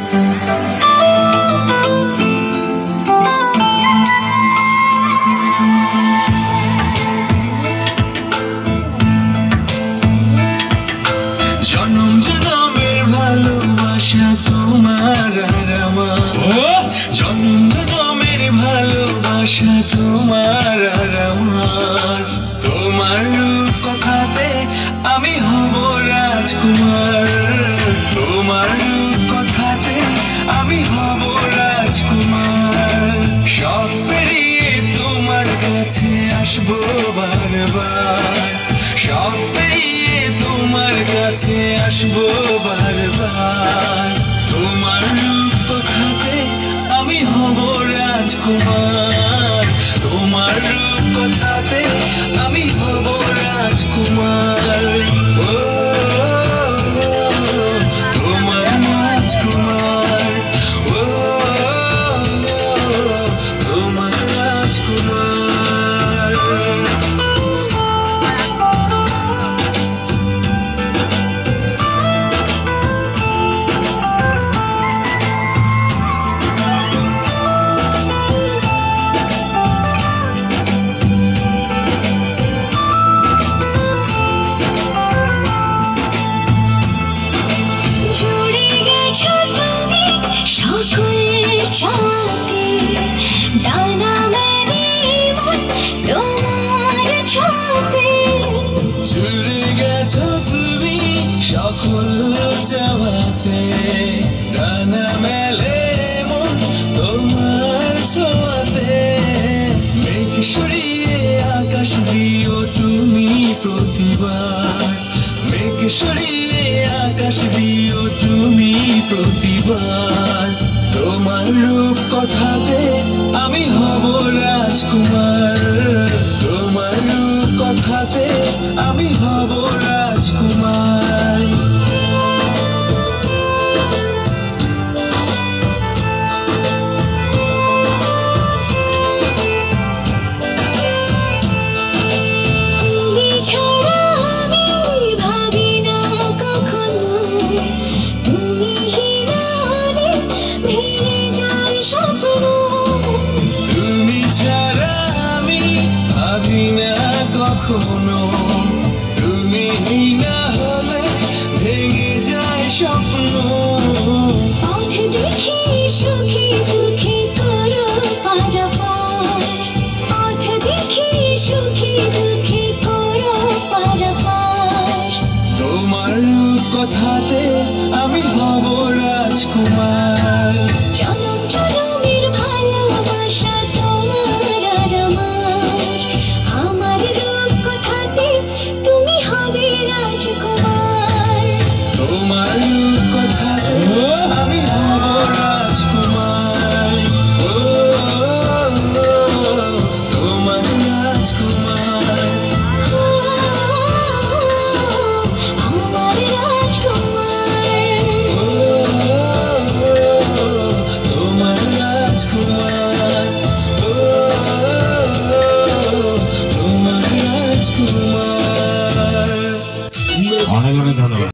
জনম জনমের ভালোবাসা তোমার আর আমার, জনম জনমের ভালোবাসা তোমার আর আমার। তোমার রূপ কথাতে আমি হব রাজকুমার, তোমার রূপ কথাতে আমি হব রাজকুমার। সব পেরিয়ে তোমার কাছে আসবো বারবার, সব পেরিয়ে তোমার কাছে আসবো বারবার। তোমার রূপ কথাতে আমি হব রাজকুমার, তোমার রূপ কথাতে আমি হব রাজকুমার। ও তোমার রাজকুমার, ও তোমার রাজকুমার। ছাতে ডানা মেলে মন তোমার ছাতে, জুড়ে গেছো তুমি সকল চাওয়াতে, ডানা মেলে মন তোমার ছোঁয়াতে। মেঘ সরিয়ে আকাশ দিও তুমি প্রতিবার, মেঘ সরিয়ে আকাশ দিও তুমি প্রতিবার। তোমার রূপ কথাতে আমি হব রাজকুমার, তোমার রূপ কথাতে আমি হব রাজকুমার। তুমি ছাড়া আমি ভাবি না কখনো, তুমি না হলে ভেঙে যায় স্বপ্ন। তুমি ছাড়া আমি ভাবি না কখনো, তুমি না হলে ভেঙে যায় স্বপ্ন। পথ দেখি সুখে দুঃখে করো পারাপার, পথ দেখি সুখে দুঃখে করো পারাপার। তোমার রূপ কথাতে আমি হব রাজকুমার।